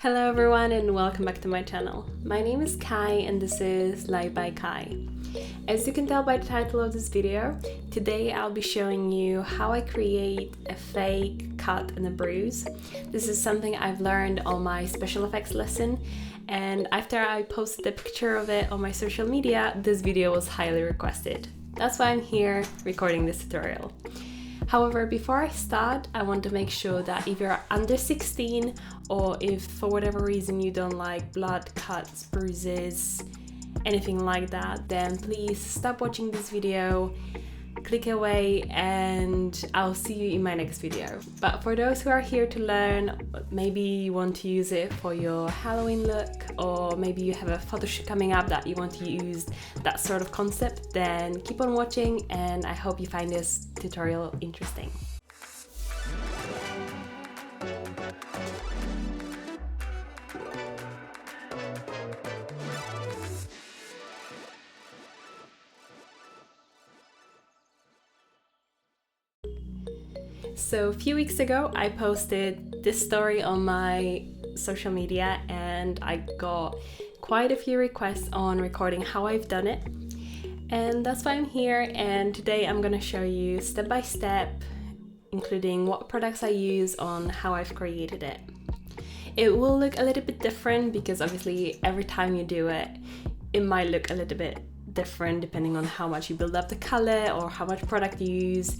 Hello everyone and welcome back to my channel. My name is Kai and this is Life by Kai. As you can tell by the title of this video, today I'll be showing you how I create a fake cut and a bruise. This is something I've learned on my special effects lesson, and after I posted a picture of it on my social media, this video was highly requested. That's why I'm here recording this tutorial. However, before I start, I want to make sure that if you're under 16 or if for whatever reason you don't like blood, cuts, bruises, anything like that, then please stop watching this video, click away, and I'll see you in my next video. But for those who are here to learn, maybe you want to use it for your Halloween look, or maybe you have a photo shoot coming up that you want to use that sort of concept, then keep on watching and I hope you find this tutorial interesting. So a few weeks ago I posted this story on my social media and I got quite a few requests on recording how I've done it, and that's why I'm here. And today I'm gonna show you step by step, including what products I use, on how I've created it. It will look a little bit different because obviously every time you do it, it might look a little bit different depending on how much you build up the color or how much product you use.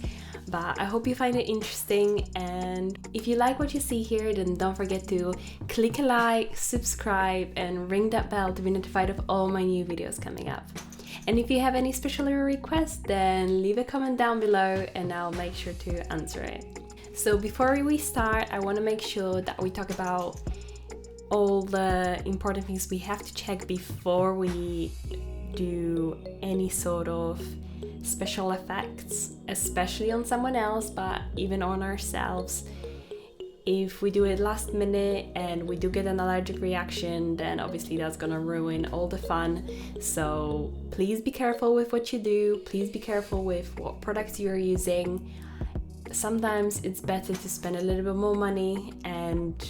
But I hope you find it interesting, and if you like what you see here, then don't forget to click a like, subscribe, and ring that bell to be notified of all my new videos coming up. And if you have any special requests, then leave a comment down below and I'll make sure to answer it. So before we start, I want to make sure that we talk about all the important things we have to check before we do any sort of special effects, especially on someone else, but even on ourselves. If we do it last minute and we do get an allergic reaction, then obviously that's gonna ruin all the fun. So please be careful with what you do. Please be careful with what products you're using. Sometimes it's better to spend a little bit more money and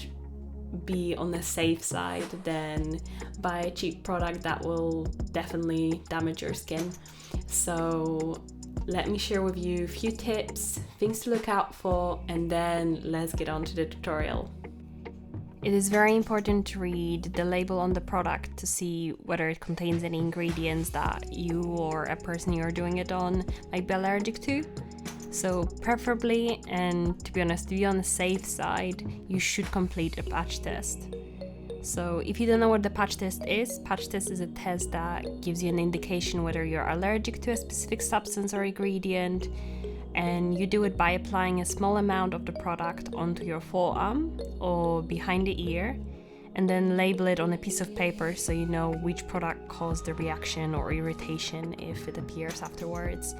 be on the safe side than buy a cheap product that will definitely damage your skin. So let me share with you a few tips, things to look out for, and then let's get on to the tutorial. It is very important to read the label on the product to see whether it contains any ingredients that you or a person you're doing it on might be allergic to. So preferably, and to be honest, to be on the safe side, you should complete a patch test. So if you don't know what the patch test is a test that gives you an indication whether you're allergic to a specific substance or ingredient, and you do it by applying a small amount of the product onto your forearm or behind the ear, and then label it on a piece of paper so you know which product caused the reaction or irritation if it appears afterwards.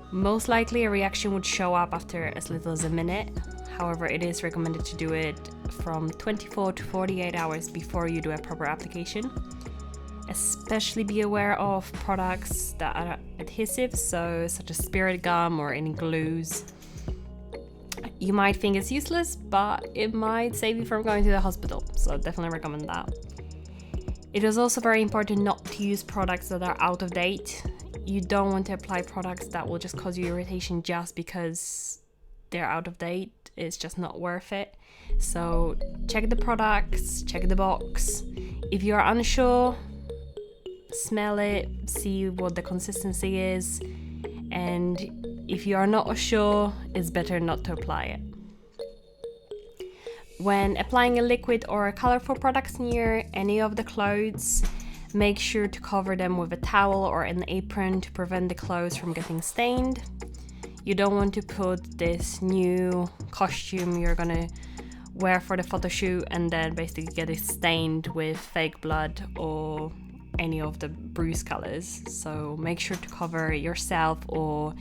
Most likely a reaction would show up after as little as a minute. However, it is recommended to do it from 24 to 48 hours before you do a proper application. Especially be aware of products that are adhesive, such as spirit gum or any glues. You might think it's useless, but it might save you from going to the hospital, so definitely recommend that. It is also very important not to use products that are out of date. You don't want to apply products that will just cause you irritation just because they're out of date. It's just not worth it. So check the products, check the box. If you're unsure, smell it, see what the consistency is. And if you are not sure, it's better not to apply it. When applying a liquid or a colorful products near any of the clothes, make sure to cover them with a towel or an apron to prevent the clothes from getting stained. You don't want to put this new costume you're gonna wear for the photo shoot and then basically get it stained with fake blood or any of the bruise colors. So make sure to cover yourself or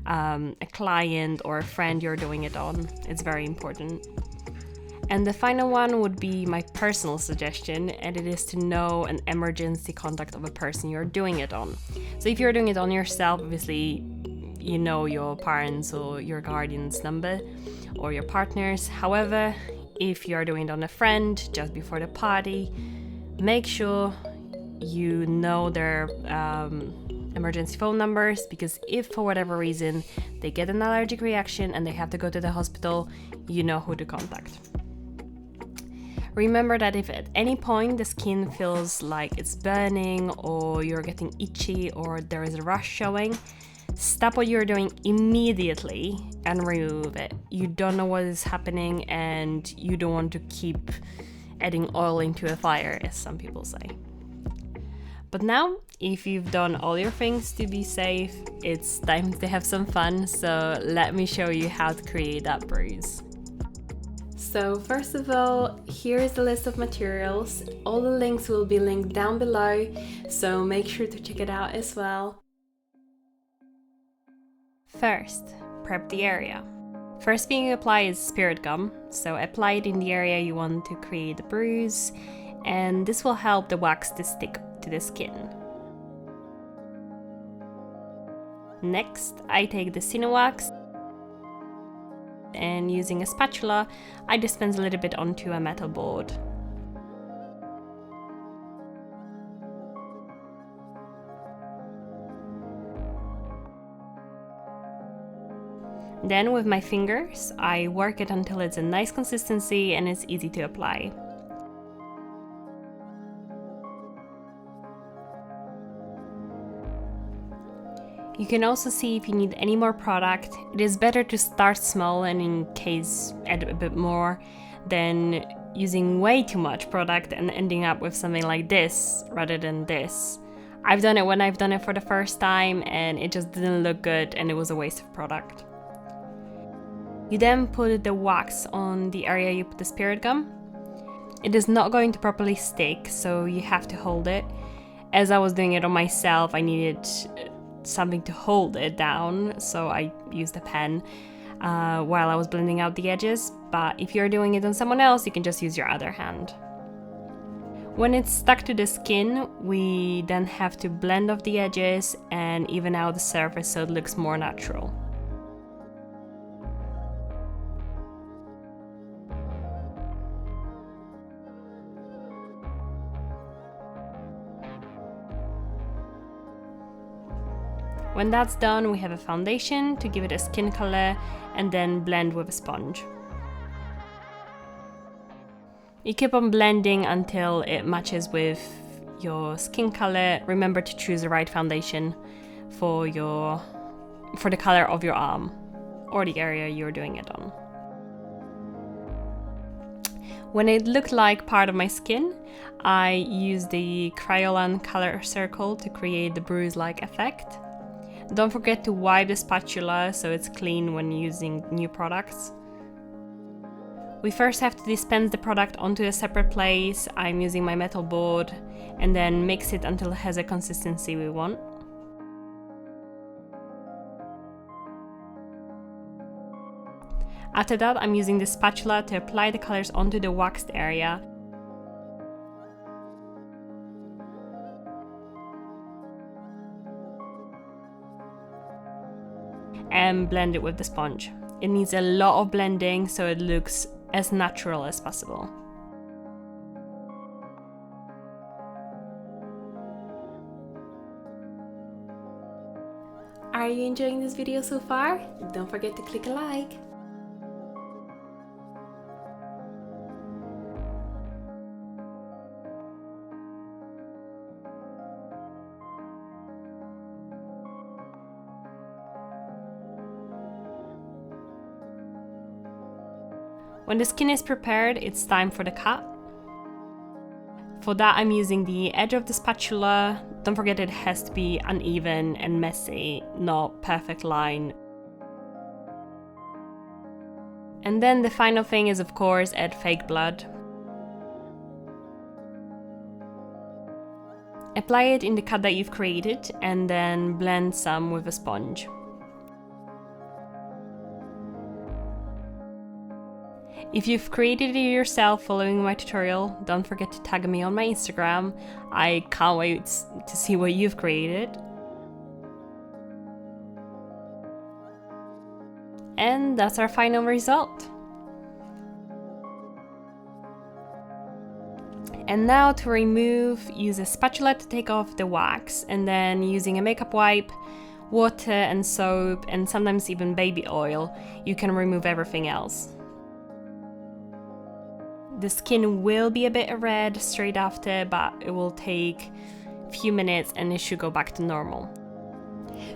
a client or a friend you're doing it on. It's very important. And the final one would be my personal suggestion, and it is to know an emergency contact of a person you're doing it on. So if you're doing it on yourself, obviously you know your parents or your guardian's number or your partner's. However, if you're doing it on a friend just before the party, make sure you know their emergency phone numbers, because if for whatever reason they get an allergic reaction and they have to go to the hospital, you know who to contact. Remember that if at any point the skin feels like it's burning or you're getting itchy or there is a rash showing, stop what you're doing immediately and remove it. You don't know what is happening and you don't want to keep adding oil into a fire, as some people say. But now, if you've done all your things to be safe, it's time to have some fun, so let me show you how to create that bruise. So first of all, here is the list of materials. All the links will be linked down below, so make sure to check it out as well. First, prep the area. First thing you apply is spirit gum, so apply it in the area you want to create the bruise, and this will help the wax to stick to the skin. Next, I take the Cinewax and using a spatula, I dispense a little bit onto a metal board. Then with my fingers, I work it until it's a nice consistency and it's easy to apply. You can also see if you need any more product. It is better to start small and in case add a bit more than using way too much product and ending up with something like this rather than this. I've done it when I've done it for the first time and it just didn't look good and it was a waste of product. You then put the wax on the area you put the spirit gum. It is not going to properly stick, so you have to hold it. As I was doing it on myself, I needed something to hold it down, so I used a pen while I was blending out the edges, but if you're doing it on someone else, you can just use your other hand. When it's stuck to the skin, we then have to blend off the edges and even out the surface so it looks more natural. When that's done, we have a foundation to give it a skin color and then blend with a sponge. You keep on blending until it matches with your skin color. Remember to choose the right foundation for the color of your arm or the area you're doing it on. When it looked like part of my skin, I used the Crayolan color circle to create the bruise-like effect. Don't forget to wipe the spatula so it's clean when using new products. We first have to dispense the product onto a separate place. I'm using my metal board and then mix it until it has a consistency we want. After that, I'm using the spatula to apply the colors onto the waxed area. And blend it with the sponge. It needs a lot of blending so it looks as natural as possible. Are you enjoying this video so far? Don't forget to click a like. When the skin is prepared, it's time for the cut. For that, I'm using the edge of the spatula. Don't forget it has to be uneven and messy, not perfect line. And then the final thing is, of course, add fake blood. Apply it in the cut that you've created and then blend some with a sponge. If you've created it yourself following my tutorial, don't forget to tag me on my Instagram. I can't wait to see what you've created. And that's our final result. And now to remove, use a spatula to take off the wax, and then using a makeup wipe, water and soap, and sometimes even baby oil, you can remove everything else. The skin will be a bit red straight after, but it will take a few minutes and it should go back to normal.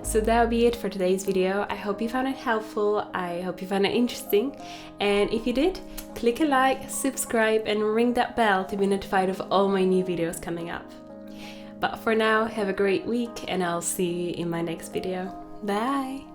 So that'll be it for today's video. I hope you found it helpful, I hope you found it interesting, and if you did, click a like, subscribe and ring that bell to be notified of all my new videos coming up. But for now, have a great week and I'll see you in my next video. Bye!